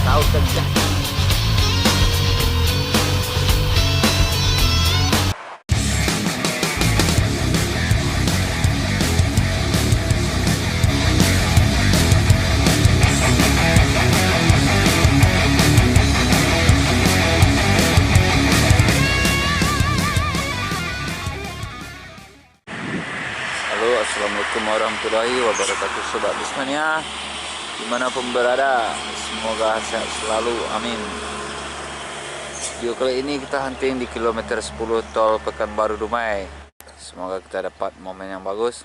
tahu kerja. Halo, assalamualaikum warahmatullahi wabarakatuh, sobat Bismania dimanapun berada, semoga sehat selalu, amin. Video kali ini kita hunting di kilometer 10 tol Pekanbaru Dumai. Semoga kita dapat momen yang bagus.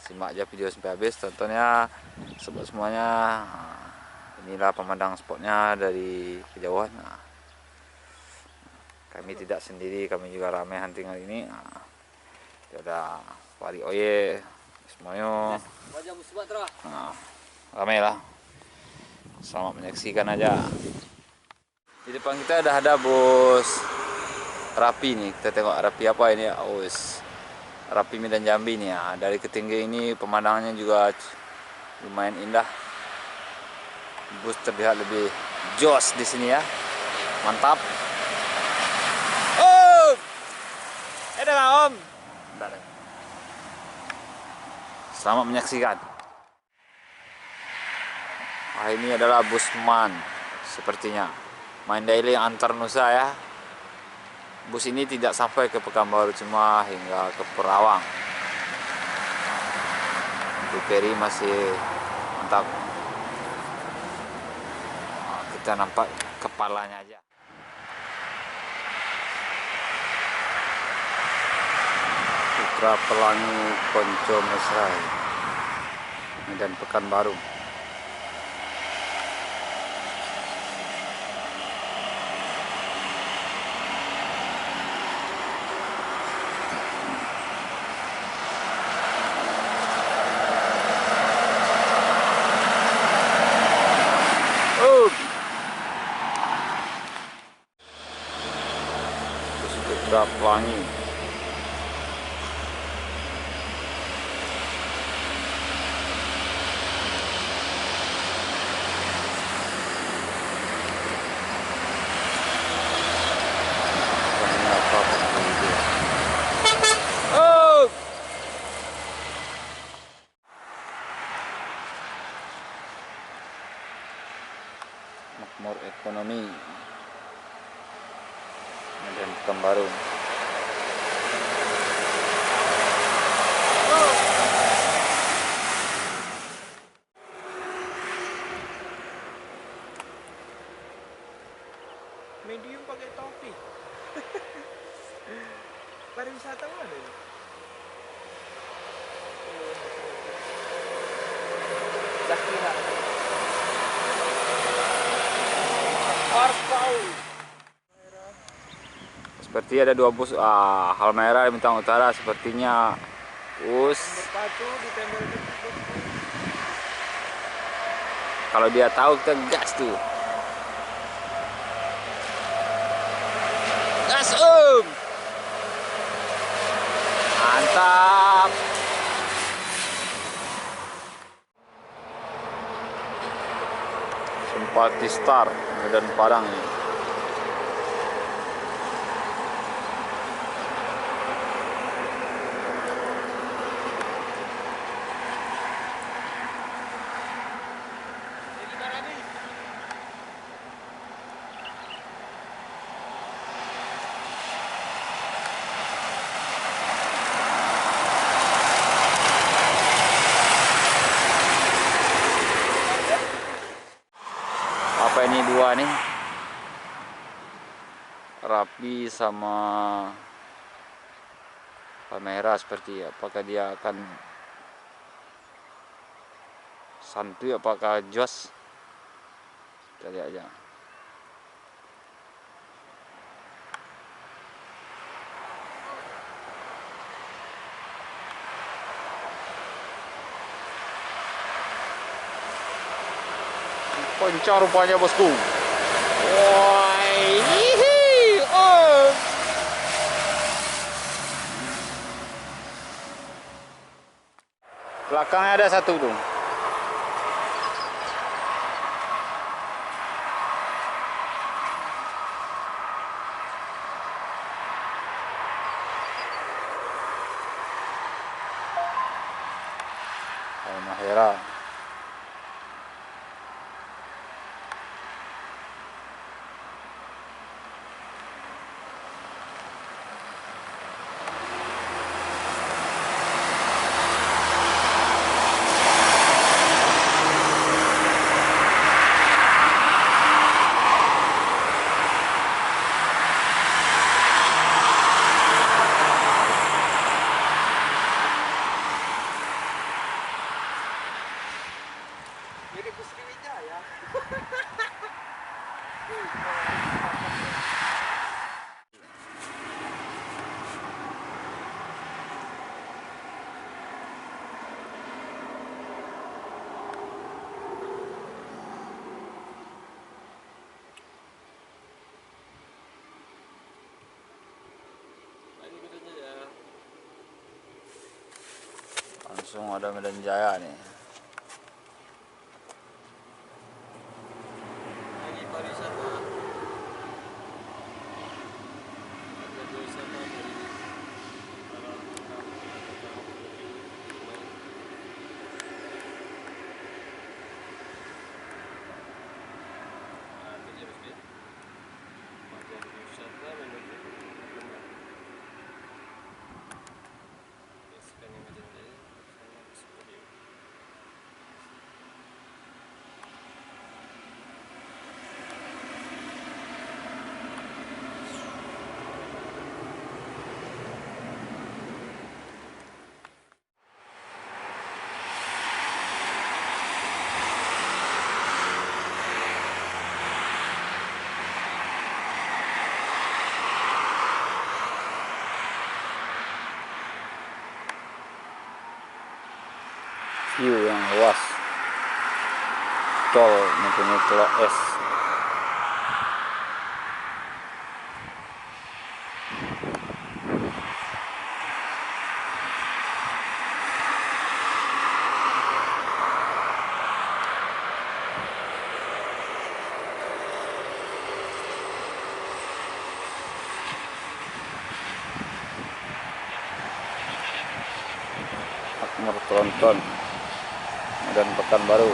Simak aja video sampai habis, tontonnya sobat semuanya. Inilah pemandang spotnya dari kejauhan. Kami tidak sendiri, kami juga ramai hunting hari ini. Ada Wali Oye semuanya. Ramai lah. Selamat menyaksikan aja. Di depan kita ada bos Rapi nih. Kita tengok Rapi apa ini ya? Rapi Medan Jambi nih ya. Dari ketinggian ini pemandangannya juga lumayan indah. Bus terlihat lebih jos di sini ya. Mantap. Om. Ada Om. Selamat menyaksikan. Ini adalah busman sepertinya. Mandailing antar Nusa ya. Bus ini tidak sampai ke Pekanbaru, cuma hingga ke Perawang. Untuk ferry masih mantap. Kita nampak kepalanya aja. Putra Pelangi Konco Mesrai, Medan Pekanbaru. Putra Pelangi. Makmur Ekonomi Medan Pekanbaru. Medium pakai topi. Pariwisata mana ini? Zakira. Parpau. Seperti ada dua bus Halmera di Bintang Utara sepertinya. Berpacu ditembel. Kalau dia tahu kita gas tuh. Gas Om. Mantap. Simpati Star Medan Padang ini. Apa ini dua nih? Rapi sama Palmera seperti, apakah dia akan santuy, apakah jos? Kita lihat aja. Pencah rupanya bosku. Woi, oh. Belakangnya ada satu tuh. Halmahera. Mirip ke Sriwijaya. Langsung ada Medan Jaya nih. Lagi pariwisata. Ada wisata dari View yang luas. Tol mempunyai telok es. Makmur Tronton, Medan Pekanbaru.